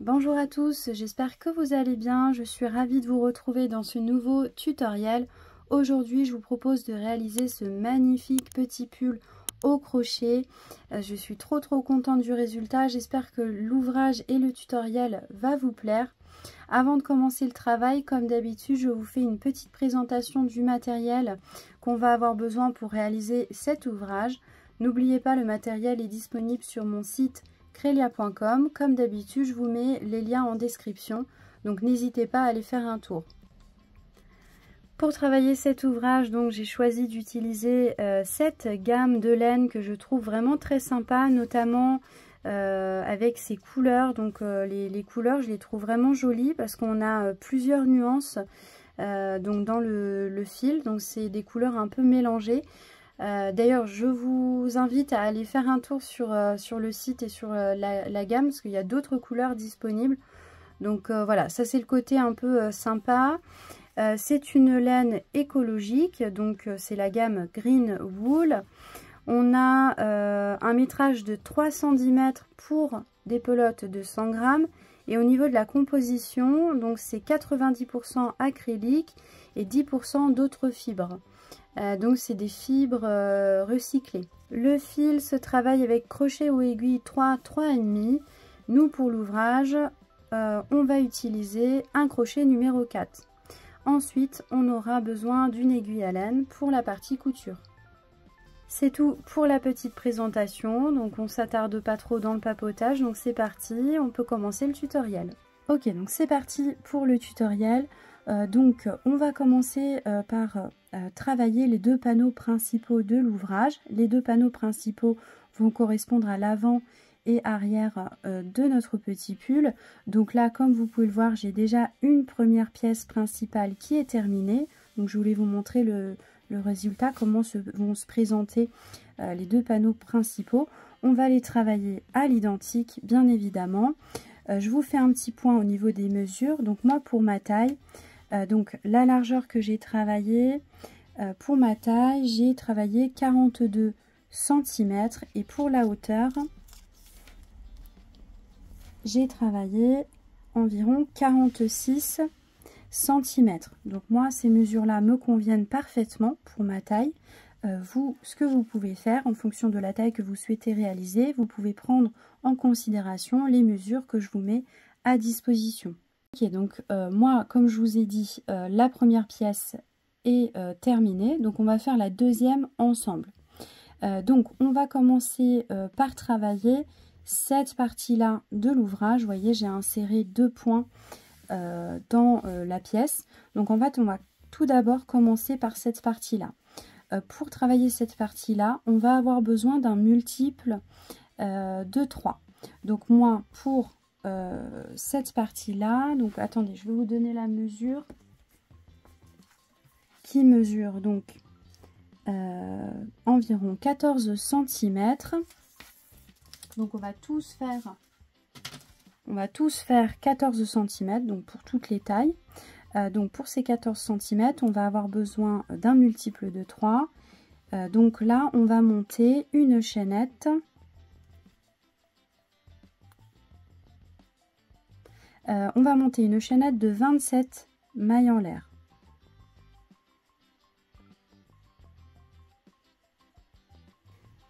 Bonjour à tous, j'espère que vous allez bien. Je suis ravie de vous retrouver dans ce nouveau tutoriel. Aujourd'hui, je vous propose de réaliser ce magnifique petit pull au crochet. Je suis trop contente du résultat. J'espère que l'ouvrage et le tutoriel va vous plaire. Avant de commencer le travail, comme d'habitude, je vous fais une petite présentation du matériel qu'on va avoir besoin pour réaliser cet ouvrage. N'oubliez pas, le matériel est disponible sur mon site Krelia.com. Comme d'habitude, je vous mets les liens en description, donc n'hésitez pas à aller faire un tour. Pour travailler cet ouvrage, donc j'ai choisi d'utiliser cette gamme de laine que je trouve vraiment très sympa, notamment avec ces couleurs. Donc les couleurs, je les trouve vraiment jolies parce qu'on a plusieurs nuances donc dans le fil, donc c'est des couleurs un peu mélangées. D'ailleurs, je vous invite à aller faire un tour sur le site et sur la gamme, parce qu'il y a d'autres couleurs disponibles. Donc voilà, ça c'est le côté un peu sympa. C'est une laine écologique, donc c'est la gamme Green Wool. On a un métrage de 310 mètres pour des pelotes de 100 grammes. Et au niveau de la composition, donc c'est 90% acrylique et 10% d'autres fibres. Donc c'est des fibres recyclées. Le fil se travaille avec crochet ou aiguille 3, 3,5. Nous, pour l'ouvrage, on va utiliser un crochet numéro 4. Ensuite, on aura besoin d'une aiguille à laine pour la partie couture. C'est tout pour la petite présentation, donc on s'attarde pas trop dans le papotage, donc c'est parti, on peut commencer le tutoriel. Ok, donc c'est parti pour le tutoriel. Donc on va commencer par travailler les deux panneaux principaux de l'ouvrage. Les deux panneaux principaux vont correspondre à l'avant et arrière de notre petit pull. Donc là, comme vous pouvez le voir, j'ai déjà une première pièce principale qui est terminée. Donc je voulais vous montrer le résultat, comment vont se présenter les deux panneaux principaux. On va les travailler à l'identique, bien évidemment. Je vous fais un petit point au niveau des mesures. Donc moi, pour ma taille, donc la largeur que j'ai travaillée, pour ma taille, j'ai travaillé 42 cm. Et pour la hauteur, j'ai travaillé environ 46 cm. Donc moi, ces mesures-là me conviennent parfaitement pour ma taille. Vous, ce que vous pouvez faire en fonction de la taille que vous souhaitez réaliser, vous pouvez prendre en considération les mesures que je vous mets à disposition. Ok, donc moi, comme je vous ai dit, la première pièce est terminée. Donc on va faire la deuxième ensemble. Donc on va commencer par travailler cette partie-là de l'ouvrage. Vous voyez, j'ai inséré 2 points dans la pièce. Donc en fait, on va tout d'abord commencer par cette partie-là. Pour travailler cette partie-là, on va avoir besoin d'un multiple de 3. Donc moi, pour cette partie-là, donc attendez, je vais vous donner la mesure qui mesure donc environ 14 cm. Donc on va tous faire 14 cm, donc pour toutes les tailles. Donc pour ces 14 cm, on va avoir besoin d'un multiple de 3. Donc là, on va monter une chaînette. On va monter une chaînette de 27 mailles en l'air.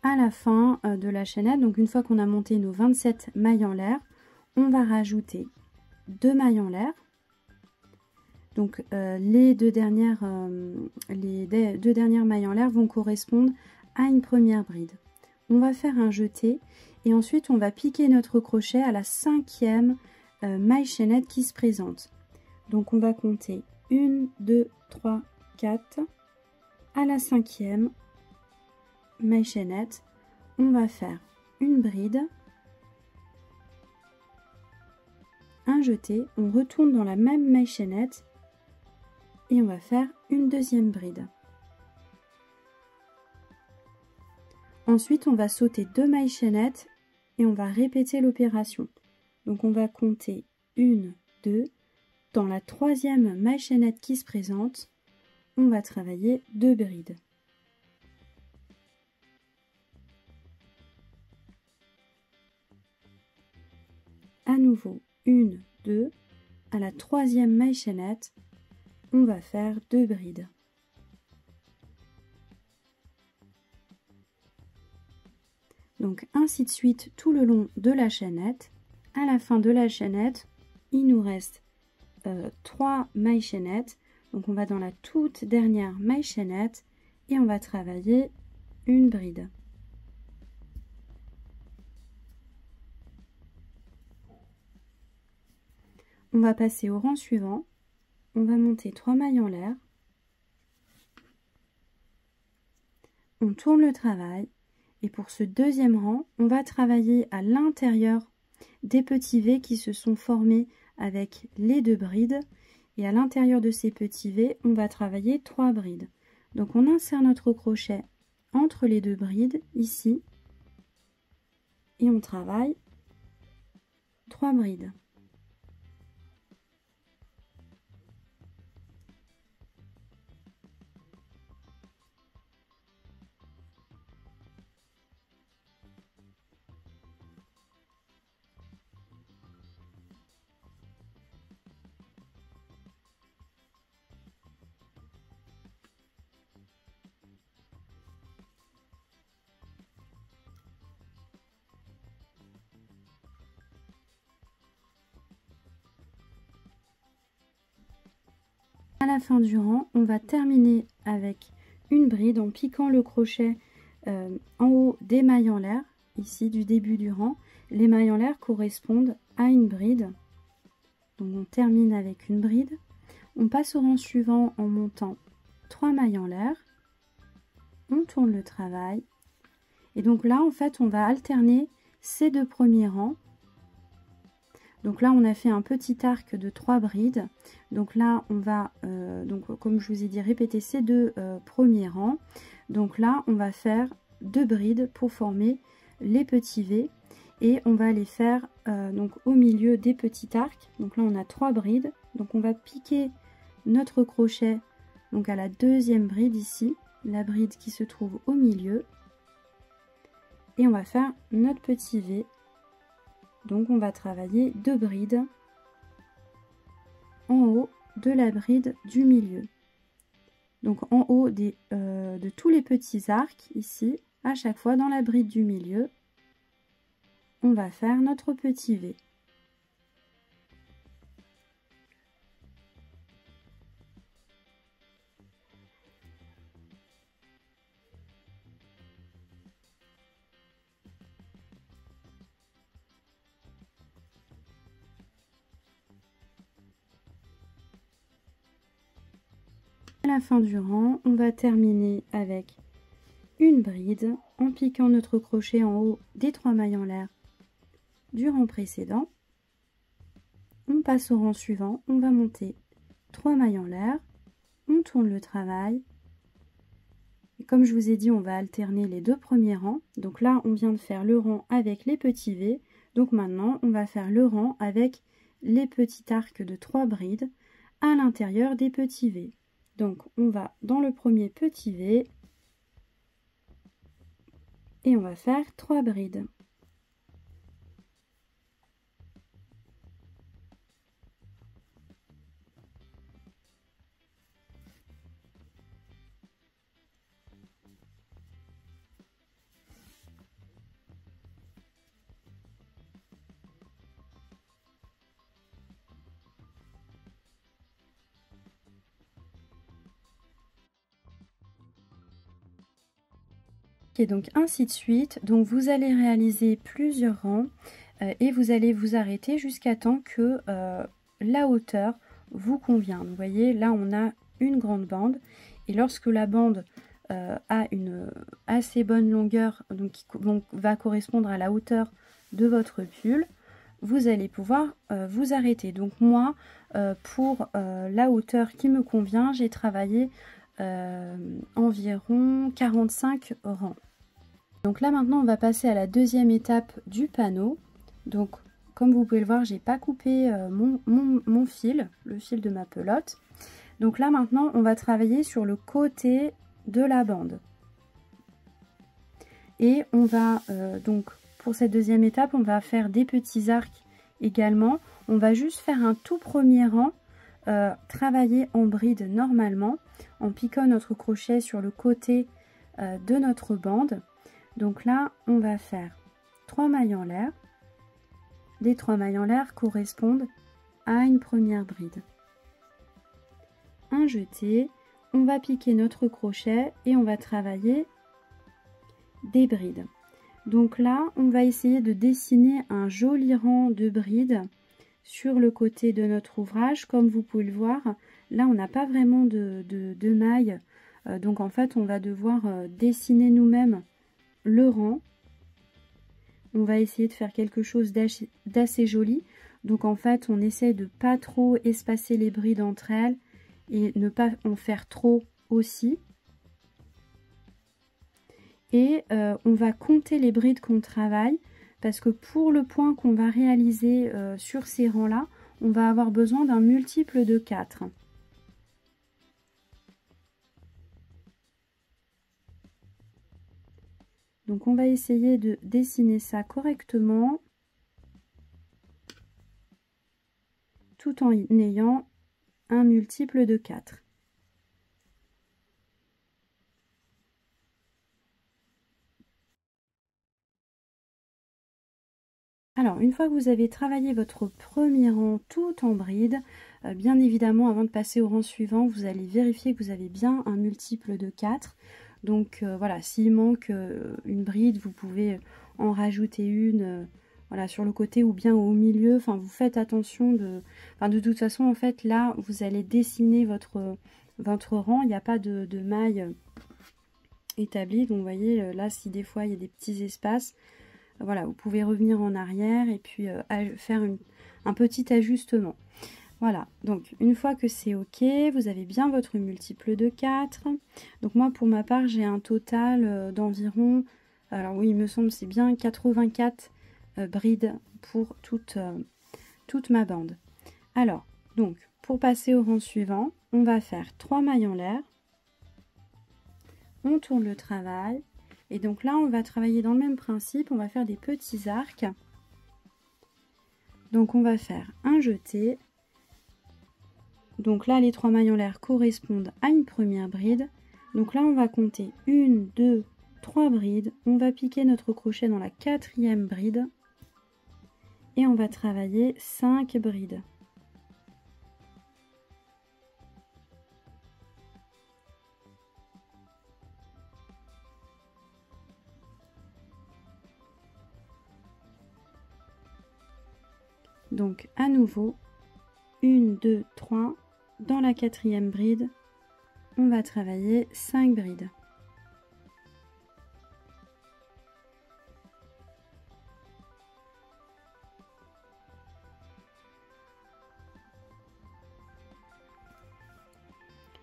À la fin de la chaînette, donc une fois qu'on a monté nos 27 mailles en l'air, on va rajouter 2 mailles en l'air. Donc les deux dernières mailles en l'air vont correspondre à une première bride. On va faire un jeté et ensuite on va piquer notre crochet à la 5e maille chaînette qui se présente. Donc on va compter 1, 2, 3, 4. À la 5e maille chaînette, on va faire une bride, un jeté, on retourne dans la même maille chaînette et on va faire une deuxième bride. Ensuite, on va sauter 2 mailles chaînettes et on va répéter l'opération. Donc on va compter 1, 2. Dans la 3e maille chaînette qui se présente, on va travailler 2 brides. À nouveau 1, 2. À la troisième maille chaînette, on va faire 2 brides. Donc ainsi de suite tout le long de la chaînette. À la fin de la chaînette, il nous reste 3 mailles chaînettes. Donc on va dans la toute dernière maille chaînette et on va travailler une bride. On va passer au rang suivant. On va monter 3 mailles en l'air. On tourne le travail. Et pour ce deuxième rang, on va travailler à l'intérieur des petits V qui se sont formés avec les 2 brides. Et à l'intérieur de ces petits V, on va travailler 3 brides. Donc on insère notre crochet entre les 2 brides, ici. Et on travaille 3 brides. À la fin du rang, on va terminer avec une bride en piquant le crochet en haut des mailles en l'air, ici du début du rang. Les mailles en l'air correspondent à une bride. Donc on termine avec une bride. On passe au rang suivant en montant 3 mailles en l'air. On tourne le travail. Et donc là, en fait, on va alterner ces 2 premiers rangs. Donc là, on a fait un petit arc de 3 brides. Donc là, on va, comme je vous ai dit, répéter ces 2 premiers rangs. Donc là, on va faire 2 brides pour former les petits V. Et on va les faire donc au milieu des petits arcs. Donc là, on a 3 brides. Donc on va piquer notre crochet donc à la deuxième bride ici. La bride qui se trouve au milieu. Et on va faire notre petit V. Donc on va travailler 2 brides en haut de la bride du milieu. Donc en haut de tous les petits arcs ici, à chaque fois dans la bride du milieu, on va faire notre petit V. À la fin du rang, on va terminer avec une bride en piquant notre crochet en haut des 3 mailles en l'air du rang précédent. On passe au rang suivant, on va monter 3 mailles en l'air, on tourne le travail. Et comme je vous ai dit, on va alterner les 2 premiers rangs. Donc là, on vient de faire le rang avec les petits V. Donc maintenant, on va faire le rang avec les petits arcs de 3 brides à l'intérieur des petits V. Donc on va dans le premier petit V et on va faire 3 brides. Et donc ainsi de suite. Donc vous allez réaliser plusieurs rangs et vous allez vous arrêter jusqu'à temps que la hauteur vous convient. Vous voyez, là on a une grande bande et lorsque la bande a une assez bonne longueur, donc qui va correspondre à la hauteur de votre pull, vous allez pouvoir vous arrêter. Donc moi, pour la hauteur qui me convient, j'ai travaillé environ 45 rangs. Donc là maintenant on va passer à la deuxième étape du panneau. Donc comme vous pouvez le voir, j'ai pas coupé mon fil, le fil de ma pelote. Donc là maintenant on va travailler sur le côté de la bande. Et on va donc pour cette deuxième étape, on va faire des petits arcs également. On va juste faire un tout premier rang, travailler en bride normalement, en piquant notre crochet sur le côté de notre bande. Donc là, on va faire 3 mailles en l'air. Les 3 mailles en l'air correspondent à une première bride. Un jeté, on va piquer notre crochet et on va travailler des brides. Donc là, on va essayer de dessiner un joli rang de brides sur le côté de notre ouvrage. Comme vous pouvez le voir, là, on n'a pas vraiment de mailles. Donc en fait, on va devoir dessiner nous-mêmes le rang. On va essayer de faire quelque chose d'assez joli. Donc en fait, on essaie de pas trop espacer les brides entre elles et ne pas en faire trop aussi. Et on va compter les brides qu'on travaille parce que pour le point qu'on va réaliser sur ces rangs-là, on va avoir besoin d'un multiple de 4. Donc on va essayer de dessiner ça correctement tout en ayant un multiple de 4. Alors, une fois que vous avez travaillé votre premier rang tout en bride, bien évidemment, avant de passer au rang suivant, vous allez vérifier que vous avez bien un multiple de 4. Donc voilà, s'il manque une bride, vous pouvez en rajouter une voilà, sur le côté ou bien au milieu. Enfin, vous faites attention de toute façon, en fait, là, vous allez dessiner votre rang. Il n'y a pas de maille établie. Donc, vous voyez, là, si des fois, il y a des petits espaces, voilà, vous pouvez revenir en arrière et puis faire un petit ajustement. Voilà, donc une fois que c'est ok, vous avez bien votre multiple de 4. Donc moi, pour ma part, j'ai un total d'environ, alors oui, il me semble c'est bien 84 brides pour toute ma bande. Alors, donc, pour passer au rang suivant, on va faire 3 mailles en l'air. On tourne le travail. Et donc là, on va travailler dans le même principe. On va faire des petits arcs. Donc on va faire un jeté. Donc là, les 3 mailles en l'air correspondent à une première bride. Donc là, on va compter 1, 2, 3 brides. On va piquer notre crochet dans la 4e bride. Et on va travailler 5 brides. Donc à nouveau, 1, 2, 3, dans la 4e bride, on va travailler 5 brides.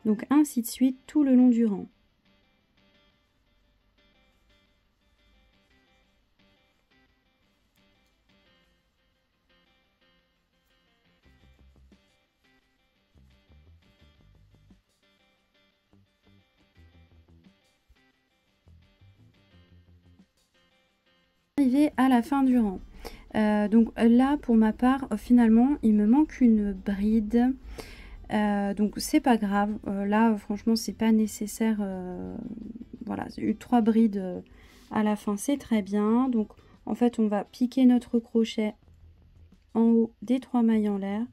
Donc ainsi de suite tout le long du rang. Arrivé à la fin du rang. Donc là, pour ma part, finalement, il me manque une bride. Donc c'est pas grave. Là, franchement, c'est pas nécessaire. Voilà, j'ai eu 3 brides à la fin, c'est très bien. Donc en fait, on va piquer notre crochet en haut des 3 mailles en l'air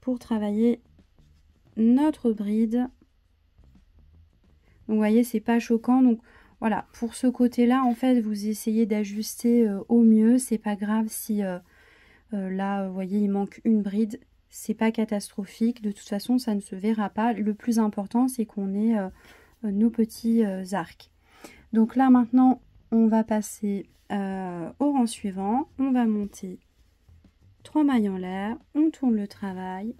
pour travailler notre bride. Donc vous voyez, c'est pas choquant. Donc voilà, pour ce côté-là, en fait, vous essayez d'ajuster au mieux. C'est pas grave si là, vous voyez, il manque une bride. C'est pas catastrophique. De toute façon, ça ne se verra pas. Le plus important, c'est qu'on ait nos petits arcs. Donc là, maintenant, on va passer au rang suivant. On va monter 3 mailles en l'air. On tourne le travail.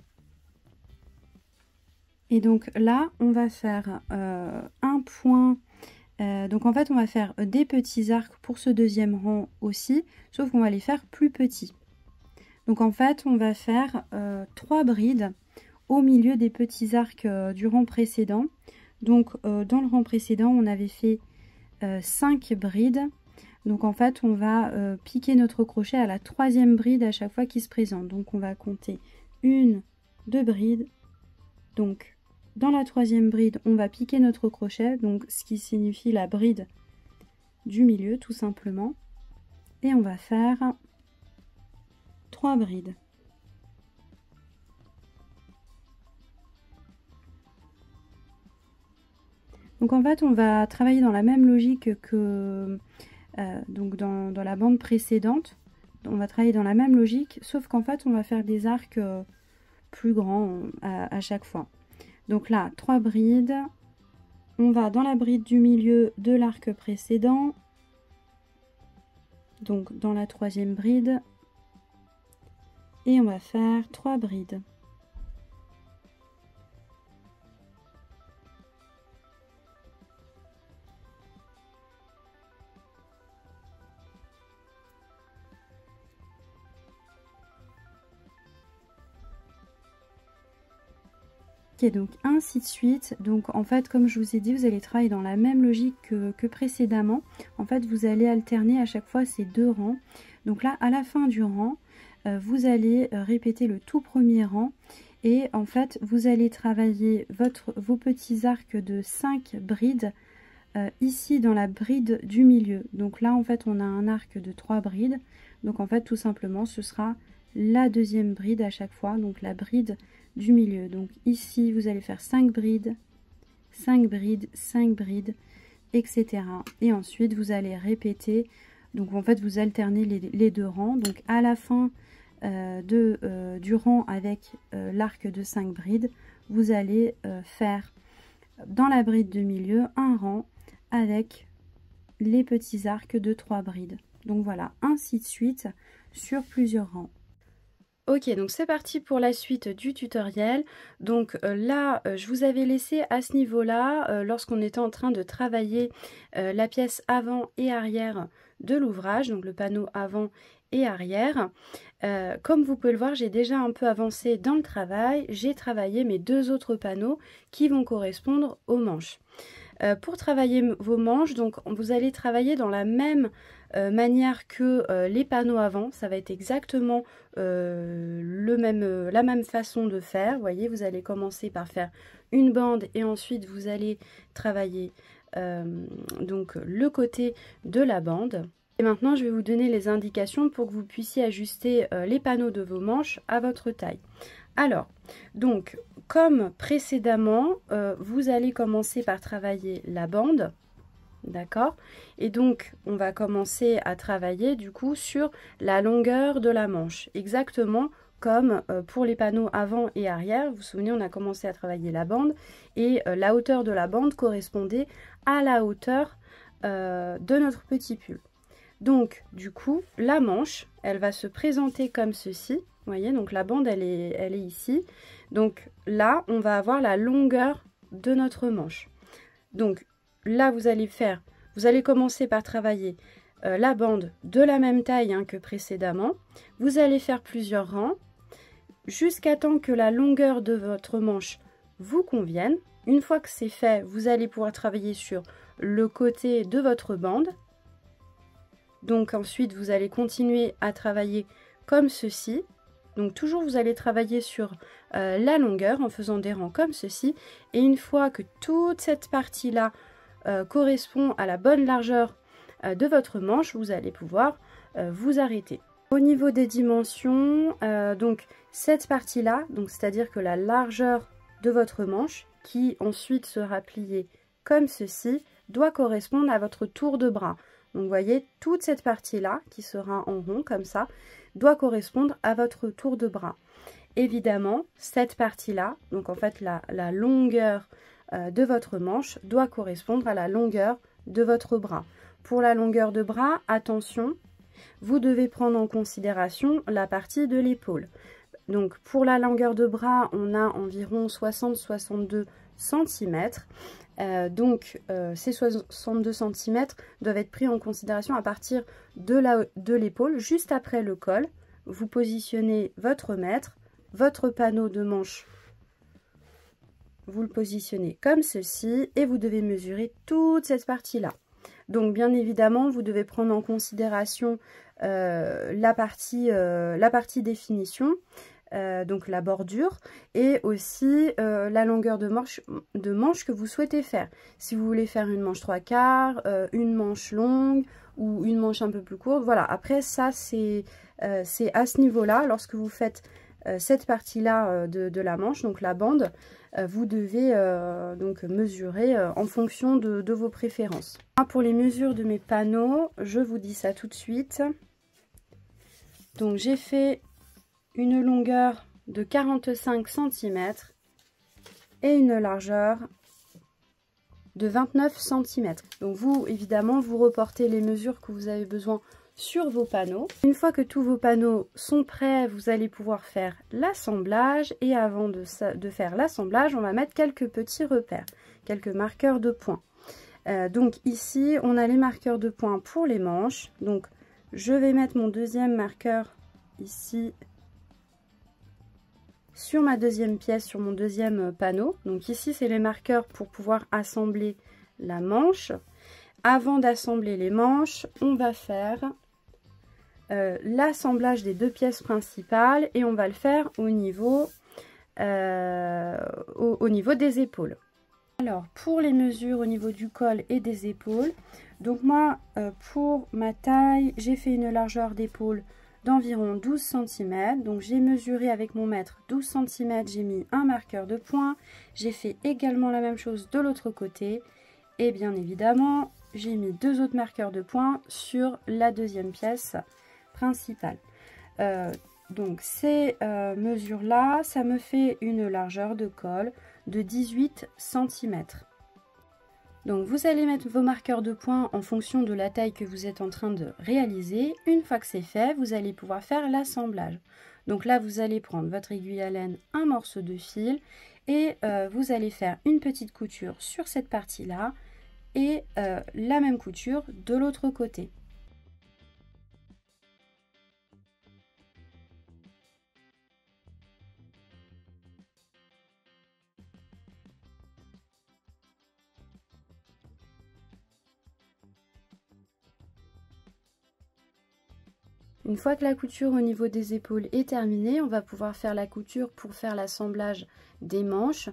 Et donc là, on va faire un point. Donc en fait, on va faire des petits arcs pour ce deuxième rang aussi, sauf qu'on va les faire plus petits. Donc en fait, on va faire 3 brides au milieu des petits arcs du rang précédent. Donc dans le rang précédent, on avait fait 5 brides. Donc en fait, on va piquer notre crochet à la 3e bride à chaque fois qu'il se présente. Donc on va compter 1, 2 brides. Donc dans la 3e bride, on va piquer notre crochet, donc ce qui signifie la bride du milieu tout simplement. Et on va faire 3 brides. Donc en fait, on va travailler dans la même logique que donc dans la bande précédente. On va travailler dans la même logique, sauf qu'en fait, on va faire des arcs plus grands à chaque fois. Donc là, 3 brides. On va dans la bride du milieu de l'arc précédent. Donc dans la 3e bride. Et on va faire 3 brides. Donc ainsi de suite. Donc en fait, comme je vous ai dit, vous allez travailler dans la même logique que précédemment. En fait, vous allez alterner à chaque fois ces 2 rangs. Donc là, à la fin du rang, vous allez répéter le tout premier rang et en fait, vous allez travailler vos petits arcs de 5 brides ici dans la bride du milieu. Donc là, en fait, on a un arc de 3 brides. Donc en fait, tout simplement, ce sera la 2e bride à chaque fois, donc la bride du milieu. Donc ici vous allez faire 5 brides, 5 brides, 5 brides, etc. Et ensuite vous allez répéter. Donc en fait vous alternez les 2 rangs. Donc à la fin du rang avec l'arc de 5 brides, vous allez faire dans la bride du milieu un rang avec les petits arcs de 3 brides. Donc voilà, ainsi de suite sur plusieurs rangs. Ok, donc c'est parti pour la suite du tutoriel. Donc là, je vous avais laissé à ce niveau-là, lorsqu'on était en train de travailler la pièce avant et arrière de l'ouvrage, donc le panneau avant et arrière. Comme vous pouvez le voir, j'ai déjà un peu avancé dans le travail. J'ai travaillé mes 2 autres panneaux qui vont correspondre aux manches. Pour travailler vos manches, donc vous allez travailler dans la même manière que les panneaux avant. Ça va être exactement la même façon de faire. Vous voyez, vous allez commencer par faire une bande et ensuite vous allez travailler donc le côté de la bande. Et maintenant, je vais vous donner les indications pour que vous puissiez ajuster les panneaux de vos manches à votre taille. Alors, donc, comme précédemment, vous allez commencer par travailler la bande, d'accord? Et donc, on va commencer à travailler du coup sur la longueur de la manche, exactement comme pour les panneaux avant et arrière. Vous vous souvenez, on a commencé à travailler la bande et la hauteur de la bande correspondait à la hauteur de notre petit pull. Donc, du coup, la manche, elle va se présenter comme ceci. Vous voyez, donc la bande, elle est ici. Donc là, on va avoir la longueur de notre manche. Donc là, vous allez commencer par travailler la bande de la même taille que précédemment. Vous allez faire plusieurs rangs jusqu'à temps que la longueur de votre manche vous convienne. Une fois que c'est fait, vous allez pouvoir travailler sur le côté de votre bande. Donc ensuite, vous allez continuer à travailler comme ceci. Donc toujours, vous allez travailler sur la longueur en faisant des rangs comme ceci. Et une fois que toute cette partie-là correspond à la bonne largeur de votre manche, vous allez pouvoir vous arrêter. Au niveau des dimensions, donc cette partie-là, c'est-à-dire que la largeur de votre manche, qui ensuite sera pliée comme ceci, doit correspondre à votre tour de bras. Donc vous voyez, toute cette partie-là, qui sera en rond comme ça, doit correspondre à votre tour de bras. Évidemment, cette partie-là, donc en fait la longueur de votre manche, doit correspondre à la longueur de votre bras. Pour la longueur de bras, attention, vous devez prendre en considération la partie de l'épaule. Donc pour la longueur de bras, on a environ 60-62 cm. Donc ces 62 cm doivent être pris en considération à partir de l'épaule, juste après le col. Vous positionnez votre mètre, votre panneau de manche, vous le positionnez comme ceci et vous devez mesurer toute cette partie-là. Donc bien évidemment, vous devez prendre en considération la partie définition, donc la bordure, et aussi la longueur de manche que vous souhaitez faire. Si vous voulez faire une manche 3/4, une manche longue ou une manche un peu plus courte, voilà. Après ça, c'est à ce niveau-là, lorsque vous faites cette partie-là de la manche, donc la bande, vous devez donc mesurer en fonction de vos préférences. Pour les mesures de mes panneaux, je vous dis ça tout de suite. Donc j'ai fait une longueur de 45 cm et une largeur de 29 cm. Donc vous, évidemment, vous reportez les mesures que vous avez besoin sur vos panneaux. Une fois que tous vos panneaux sont prêts, vous allez pouvoir faire l'assemblage. Et avant de faire l'assemblage, on va mettre quelques petits repères, quelques marqueurs de points. Donc ici, on a les marqueurs de points pour les manches. Donc je vais mettre mon deuxième marqueur ici sur ma deuxième pièce, sur mon deuxième panneau. Donc ici, c'est les marqueurs pour pouvoir assembler la manche. Avant d'assembler les manches, on va faire l'assemblage des deux pièces principales et on va le faire au niveau des épaules. Alors, pour les mesures au niveau du col et des épaules, donc moi, pour ma taille, j'ai fait une largeur d'épaule d'environ 12 cm. Donc, j'ai mesuré avec mon mètre 12 cm, j'ai mis un marqueur de points. J'ai fait également la même chose de l'autre côté. Et bien évidemment, j'ai mis deux autres marqueurs de points sur la deuxième pièce principale. Donc, ces mesures-là, ça me fait une largeur de col de 18 cm. Donc vous allez mettre vos marqueurs de points en fonction de la taille que vous êtes en train de réaliser. Une fois que c'est fait, vous allez pouvoir faire l'assemblage. Donc là, vous allez prendre votre aiguille à laine, un morceau de fil et vous allez faire une petite couture sur cette partie-là et la même couture de l'autre côté. Une fois que la couture au niveau des épaules est terminée, on va pouvoir faire la couture pour faire l'assemblage des manches.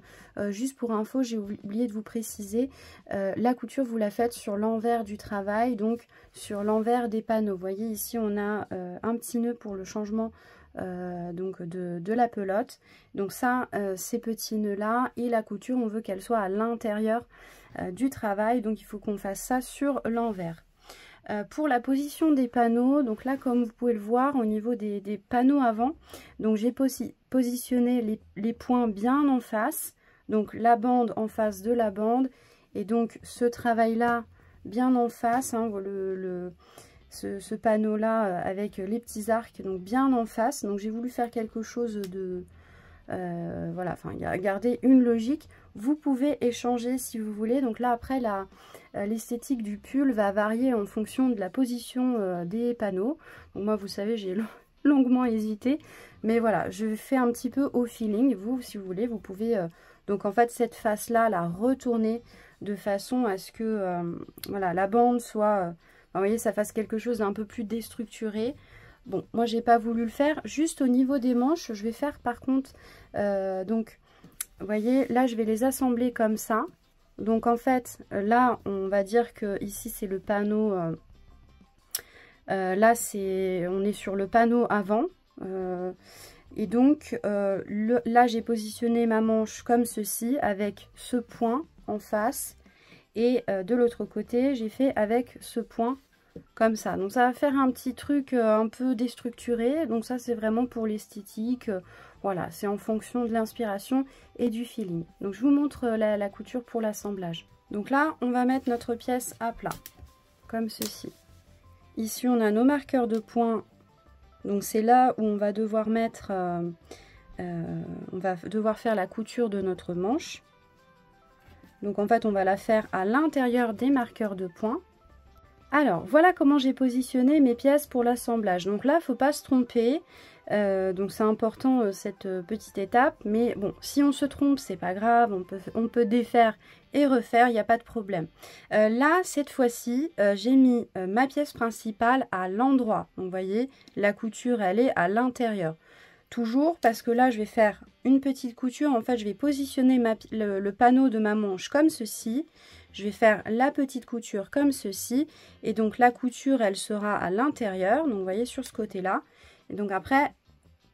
Juste pour info, j'ai oublié de vous préciser, la couture vous la faites sur l'envers du travail, donc sur l'envers des panneaux. Vous voyez ici on a un petit nœud pour le changement donc de la pelote. Donc ça, ces petits nœuds là et la couture, on veut qu'elle soit à l'intérieur du travail, donc il faut qu'on fasse ça sur l'envers. Pour la position des panneaux, donc là comme vous pouvez le voir au niveau des panneaux avant, donc j'ai positionné les points bien en face, donc la bande en face de la bande et donc ce travail là bien en face, hein, ce panneau là avec les petits arcs donc bien en face. Donc j'ai voulu faire quelque chose de voilà, enfin garder une logique. Vous pouvez échanger si vous voulez. Donc là après l'esthétique du pull va varier en fonction de la position des panneaux. Donc moi vous savez j'ai longuement hésité, mais voilà, je fais un petit peu au feeling. Vous si vous voulez vous pouvez donc en fait cette face là la retourner de façon à ce que voilà la bande soit vous voyez ça fasse quelque chose d'un peu plus déstructuré. Bon, moi j'ai pas voulu le faire. Juste au niveau des manches, je vais faire par contre, donc, vous voyez, là je vais les assembler comme ça. Donc en fait, là on va dire que ici c'est le panneau, là on est sur le panneau avant. Et donc là j'ai positionné ma manche comme ceci avec ce point en face. Et de l'autre côté, j'ai fait avec ce point comme ça. Donc ça va faire un petit truc un peu déstructuré. Donc ça c'est vraiment pour l'esthétique. Voilà, c'est en fonction de l'inspiration et du feeling. Donc je vous montre la couture pour l'assemblage. Donc là on va mettre notre pièce à plat comme ceci. Ici on a nos marqueurs de points. Donc c'est là où on va devoir mettre on va devoir faire la couture de notre manche. Donc en fait on va la faire à l'intérieur des marqueurs de points. Alors, voilà comment j'ai positionné mes pièces pour l'assemblage. Donc là, il ne faut pas se tromper. Donc c'est important cette petite étape. Mais bon, si on se trompe, c'est pas grave. On peut défaire et refaire, il n'y a pas de problème. Là, cette fois-ci, j'ai mis ma pièce principale à l'endroit. Donc vous voyez, la couture, elle est à l'intérieur. Toujours parce que là, je vais faire une petite couture. En fait, je vais positionner le panneau de ma manche comme ceci. Je vais faire la petite couture comme ceci. Et donc, la couture, elle sera à l'intérieur. Donc, vous voyez, sur ce côté-là. Et donc, après,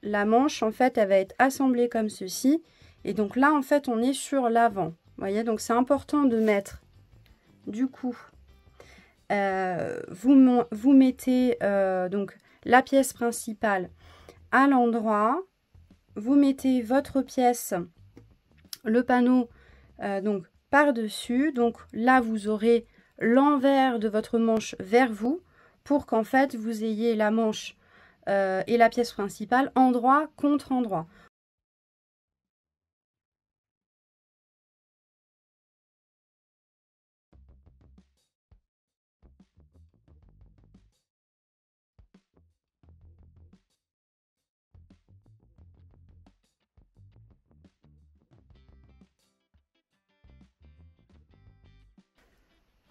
la manche, en fait, elle va être assemblée comme ceci. Et donc, là, en fait, on est sur l'avant. Vous voyez, donc, c'est important de mettre, du coup, vous mettez donc la pièce principale à l'endroit, vous mettez votre pièce, le panneau donc par-dessus. Donc là, vous aurez l'envers de votre manche vers vous pour qu'en fait, vous ayez la manche et la pièce principale endroit contre endroit.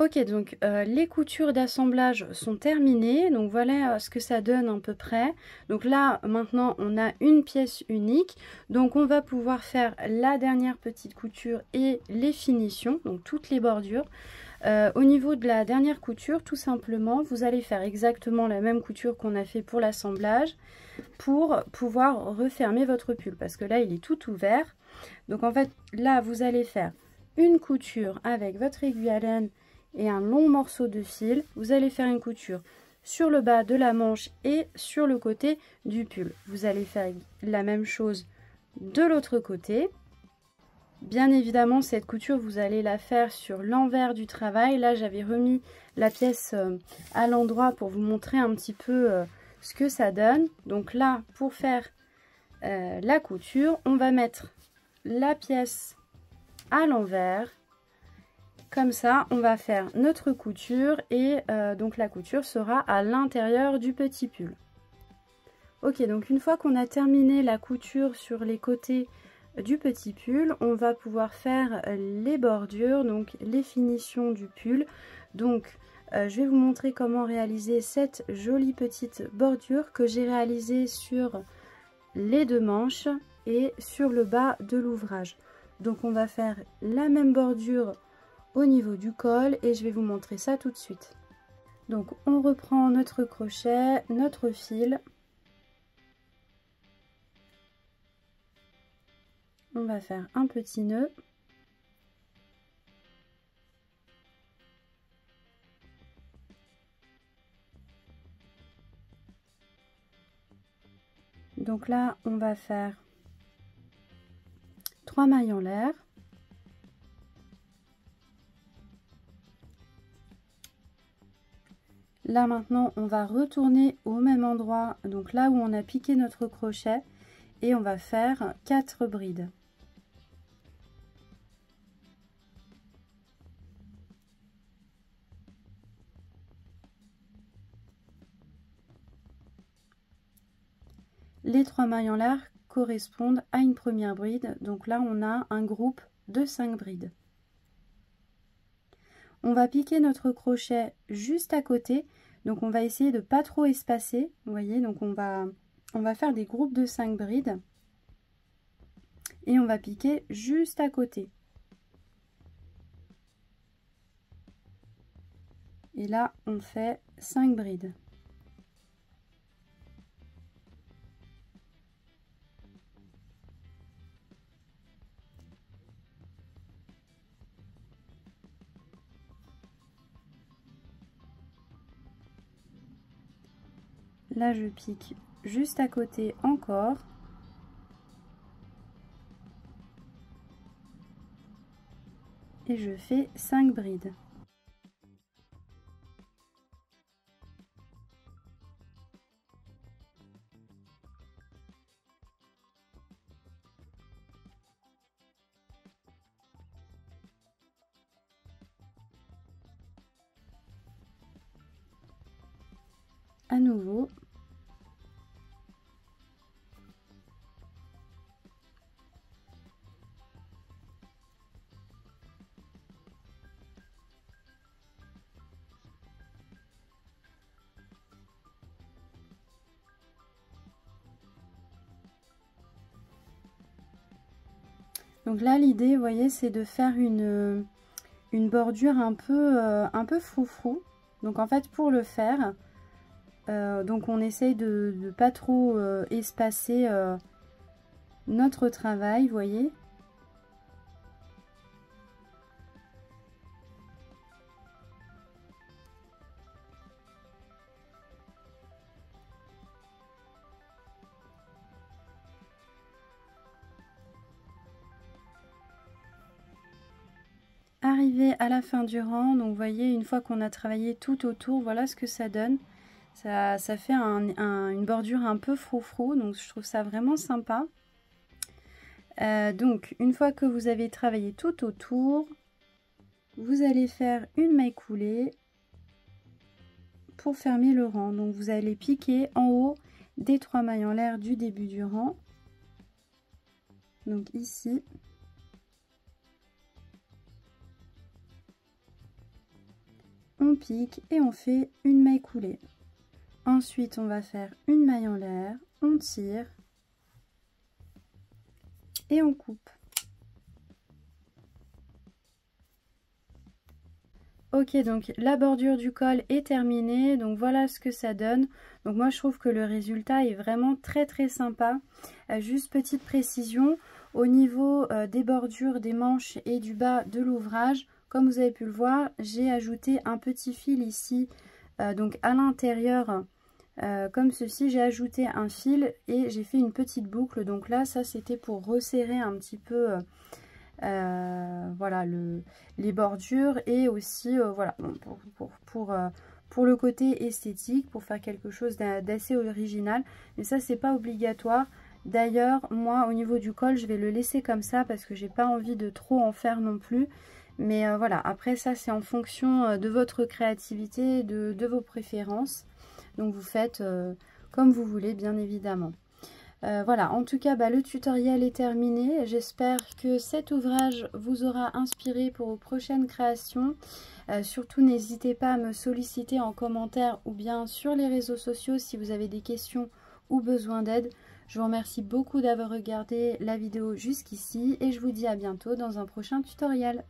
Ok, donc les coutures d'assemblage sont terminées, donc voilà ce que ça donne à peu près. Donc là, maintenant, on a une pièce unique, donc on va pouvoir faire la dernière petite couture et les finitions, donc toutes les bordures. Au niveau de la dernière couture, tout simplement, vous allez faire exactement la même couture qu'on a fait pour l'assemblage pour pouvoir refermer votre pull, parce que là, il est tout ouvert. Donc en fait, là, vous allez faire une couture avec votre aiguille à laine et un long morceau de fil. Vous allez faire une couture sur le bas de la manche et sur le côté du pull. Vous allez faire la même chose de l'autre côté. Bien évidemment, cette couture, vous allez la faire sur l'envers du travail. Là, j'avais remis la pièce à l'endroit pour vous montrer un petit peu ce que ça donne. Donc là, pour faire la couture, on va mettre la pièce à l'envers. Comme ça, on va faire notre couture et donc la couture sera à l'intérieur du petit pull. Ok, donc une fois qu'on a terminé la couture sur les côtés du petit pull, on va pouvoir faire les bordures, donc les finitions du pull. Donc je vais vous montrer comment réaliser cette jolie petite bordure que j'ai réalisée sur les deux manches et sur le bas de l'ouvrage. Donc on va faire la même bordure au niveau du col et je vais vous montrer ça tout de suite. Donc on reprend notre crochet, notre fil. On va faire un petit nœud. Donc là, on va faire 3 mailles en l'air. Là maintenant, on va retourner au même endroit, donc là où on a piqué notre crochet, et on va faire 4 brides. Les 3 mailles en l'air correspondent à une première bride, donc là on a un groupe de 5 brides. On va piquer notre crochet juste à côté, donc on va essayer de pas trop espacer, vous voyez, donc on va faire des groupes de 5 brides et on va piquer juste à côté. Et là on fait 5 brides. Là je pique juste à côté encore. Et je fais 5 brides. à nouveau. Donc là, l'idée, vous voyez, c'est de faire une bordure un peu froufrou. Donc en fait, pour le faire, donc on essaye de ne pas trop espacer notre travail, vous voyez. Arrivé à la fin du rang, donc vous voyez, une fois qu'on a travaillé tout autour, voilà ce que ça donne. Ça fait une bordure un peu froufrou, donc je trouve ça vraiment sympa. Donc une fois que vous avez travaillé tout autour, vous allez faire une maille coulée pour fermer le rang. Donc vous allez piquer en haut des 3 mailles en l'air du début du rang. Donc ici. On pique et on fait une maille coulée. Ensuite, on va faire une maille en l'air, on tire et on coupe. Ok, donc la bordure du col est terminée, donc voilà ce que ça donne. Donc moi je trouve que le résultat est vraiment très sympa. Juste petite précision, au niveau des bordures, des manches et du bas de l'ouvrage, comme vous avez pu le voir, j'ai ajouté un petit fil ici, donc à l'intérieur, comme ceci, j'ai ajouté un fil et j'ai fait une petite boucle. Donc là, ça c'était pour resserrer un petit peu voilà les bordures et aussi voilà pour le côté esthétique, pour faire quelque chose d'assez original. Mais ça c'est pas obligatoire. D'ailleurs moi au niveau du col je vais le laisser comme ça parce que j'ai pas envie de trop en faire non plus. Mais voilà, après ça c'est en fonction de votre créativité, de vos préférences. Donc vous faites comme vous voulez bien évidemment. Voilà, en tout cas, le tutoriel est terminé. J'espère que cet ouvrage vous aura inspiré pour vos prochaines créations. Surtout, n'hésitez pas à me solliciter en commentaire ou bien sur les réseaux sociaux si vous avez des questions ou besoin d'aide. Je vous remercie beaucoup d'avoir regardé la vidéo jusqu'ici et je vous dis à bientôt dans un prochain tutoriel.